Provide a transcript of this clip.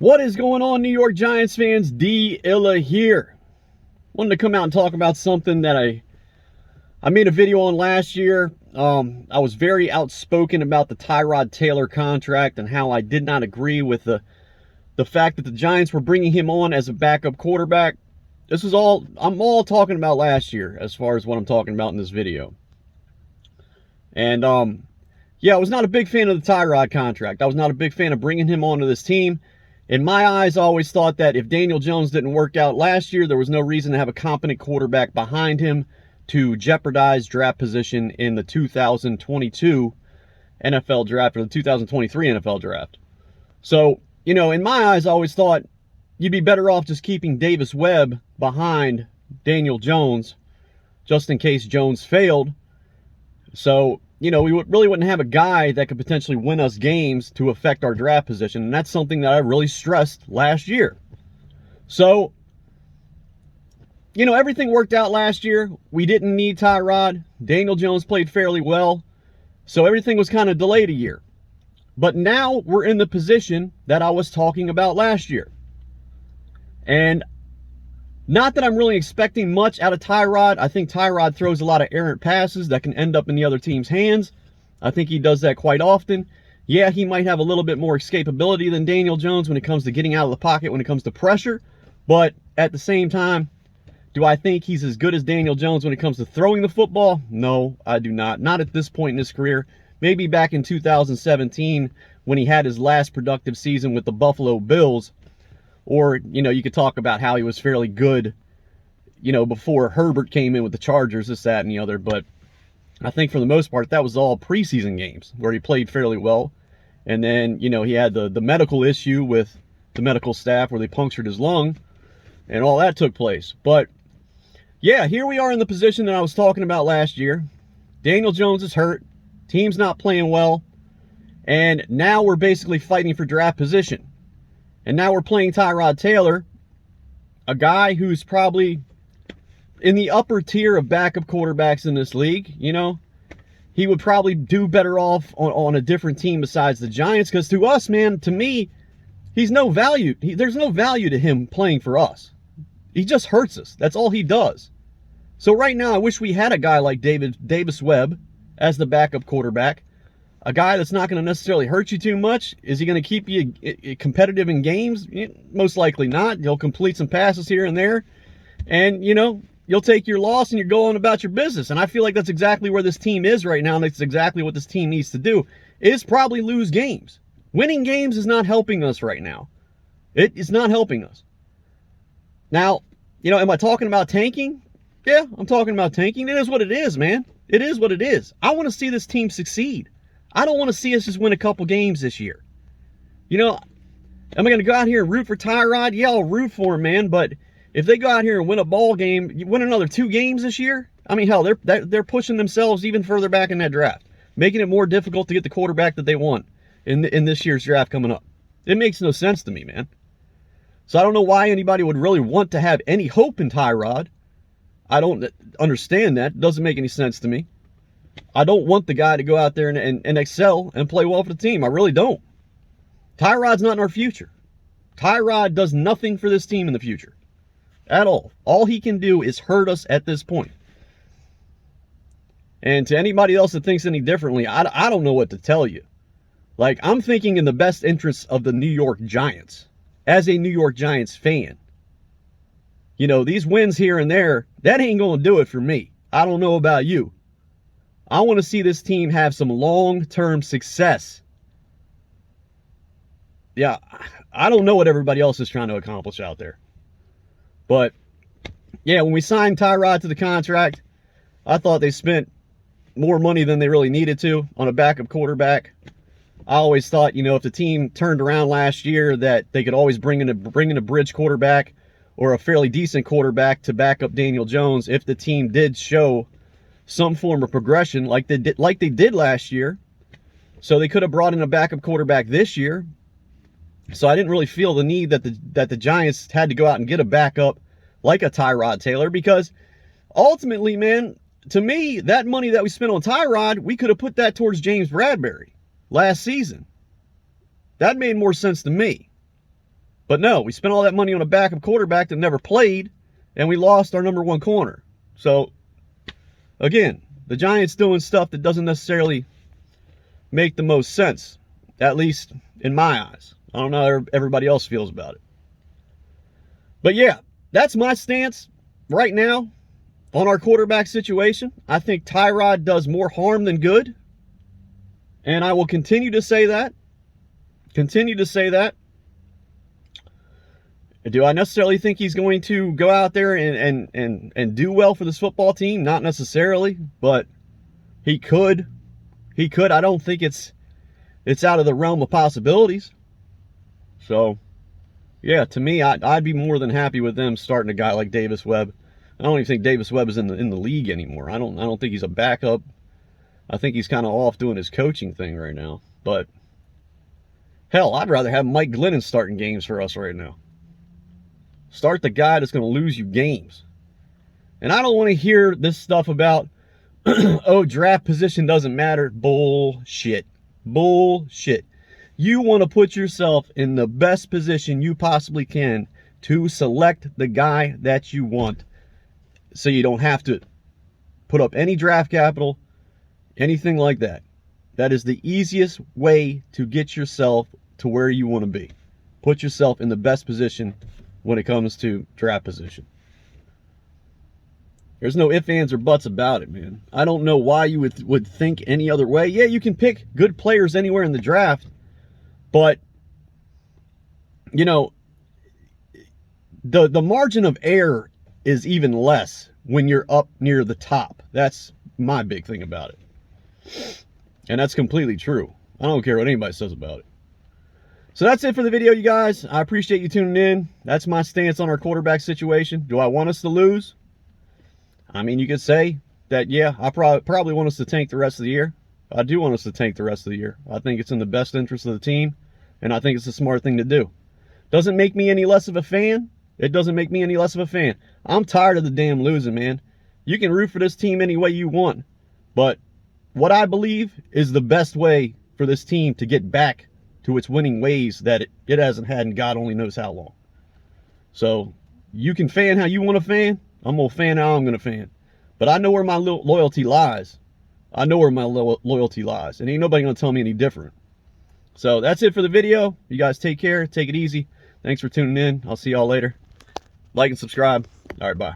What is going on, New York Giants fans? D. Illa here. Wanted to come out and talk about something that I made a video on last year. I was very outspoken about the Tyrod Taylor contract and how I did not agree with the fact that the Giants were bringing him on as a backup quarterback. I'm all talking about last year as far as what I'm talking about in this video. And yeah, I was not a big fan of the Tyrod contract. I was not a big fan of bringing him onto this team. In my eyes, I always thought that if Daniel Jones didn't work out last year, there was no reason to have a competent quarterback behind him to jeopardize draft position in the 2022 NFL draft or the 2023 NFL draft. So, in my eyes, I always thought you'd be better off just keeping Davis Webb behind Daniel Jones just in case Jones failed. So, we really wouldn't have a guy that could potentially win us games to affect our draft position. And that's something that I really stressed last year. So, everything worked out last year. We didn't need Tyrod. Daniel Jones played fairly well. So everything was kind of delayed a year. But now we're in the position that I was talking about last year. And not that I'm really expecting much out of Tyrod. I think Tyrod throws a lot of errant passes that can end up in the other team's hands. I think he does that quite often. Yeah, he might have a little bit more escapability than Daniel Jones when it comes to getting out of the pocket, when it comes to pressure. But at the same time, do I think he's as good as Daniel Jones when it comes to throwing the football? No, I do not. Not at this point in his career. Maybe back in 2017 when he had his last productive season with the Buffalo Bills. Or, you could talk about how he was fairly good, before Herbert came in with the Chargers, this, that, and the other. But I think for the most part, that was all preseason games where he played fairly well. And then, he had the medical issue with the medical staff where they punctured his lung and all that took place. But, yeah, here we are in the position that I was talking about last year. Daniel Jones is hurt. Team's not playing well. And now we're basically fighting for draft position. And now we're playing Tyrod Taylor, a guy who's probably in the upper tier of backup quarterbacks in this league. He would probably do better off on a different team besides the Giants. Because to us, man, to me, he's no value. There's no value to him playing for us. He just hurts us. That's all he does. So right now, I wish we had a guy like Davis Webb as the backup quarterback. A guy that's not going to necessarily hurt you too much. Is he going to keep you competitive in games? Most likely not. He'll complete some passes here and there. And, you'll take your loss and you're going about your business. And I feel like that's exactly where this team is right now. And that's exactly what this team needs to do, is probably lose games. Winning games is not helping us right now. It is not helping us. Now, am I talking about tanking? Yeah, I'm talking about tanking. It is what it is, man. It is what it is. I want to see this team succeed. I don't want to see us just win a couple games this year. Am I going to go out here and root for Tyrod? Yeah, I'll root for him, man. But if they go out here and win a ball game, you win another 2 games this year? I mean, hell, they're pushing themselves even further back in that draft, making it more difficult to get the quarterback that they want in this year's draft coming up. It makes no sense to me, man. So I don't know why anybody would really want to have any hope in Tyrod. I don't understand that. It doesn't make any sense to me. I don't want the guy to go out there and excel and play well for the team. I really don't. Tyrod's not in our future. Tyrod does nothing for this team in the future. At all. All he can do is hurt us at this point. And to anybody else that thinks any differently, I don't know what to tell you. Like, I'm thinking in the best interests of the New York Giants. As a New York Giants fan. These wins here and there, that ain't going to do it for me. I don't know about you. I want to see this team have some long-term success. Yeah, I don't know what everybody else is trying to accomplish out there. But, yeah, when we signed Tyrod to the contract, I thought they spent more money than they really needed to on a backup quarterback. I always thought, if the team turned around last year, that they could always bring in a bridge quarterback or a fairly decent quarterback to back up Daniel Jones if the team did show some form of progression like they did last year. So they could have brought in a backup quarterback this year. So I didn't really feel the need that the Giants had to go out and get a backup like a Tyrod Taylor, because ultimately, man, to me, that money that we spent on Tyrod, we could have put that towards James Bradberry last season. That made more sense to me. But no, we spent all that money on a backup quarterback that never played, and we lost our #1 corner. So, again, the Giants doing stuff that doesn't necessarily make the most sense, at least in my eyes. I don't know how everybody else feels about it. But yeah, that's my stance right now on our quarterback situation. I think Tyrod does more harm than good. And I will continue to say that. Continue to say that. Do I necessarily think he's going to go out there and do well for this football team? Not necessarily, but he could. He could. I don't think it's out of the realm of possibilities. So, yeah, to me, I'd be more than happy with them starting a guy like Davis Webb. I don't even think Davis Webb is in the league anymore. I don't think he's a backup. I think he's kind of off doing his coaching thing right now. But hell, I'd rather have Mike Glennon starting games for us right now. Start the guy that's going to lose you games. And I don't want to hear this stuff about, oh, draft position doesn't matter. Bullshit. Bullshit. You want to put yourself in the best position you possibly can to select the guy that you want, so you don't have to put up any draft capital, anything like that. That is the easiest way to get yourself to where you want to be. Put yourself in the best position when it comes to draft position. There's no ifs, ands, or buts about it, man. I don't know why you would think any other way. Yeah, you can pick good players anywhere in the draft, but, you know, the margin of error is even less when you're up near the top. That's my big thing about it. And that's completely true. I don't care what anybody says about it. So that's it for the video, you guys. I appreciate you tuning in. That's my stance on our quarterback situation. Do I want us to lose? I mean, you could say that, yeah, I probably want us to tank the rest of the year. I do want us to tank the rest of the year. I think it's in the best interest of the team, and I think it's a smart thing to do. Doesn't make me any less of a fan. It doesn't make me any less of a fan. I'm tired of the damn losing, man. You can root for this team any way you want, but what I believe is the best way for this team to get back to its winning ways that it hasn't had in God only knows how long. So you can fan how you want to fan. I'm going to fan how I'm going to fan. But I know where my loyalty lies. I know where my loyalty lies. And ain't nobody going to tell me any different. So that's it for the video. You guys take care. Take it easy. Thanks for tuning in. I'll see y'all later. Like and subscribe. All right, bye.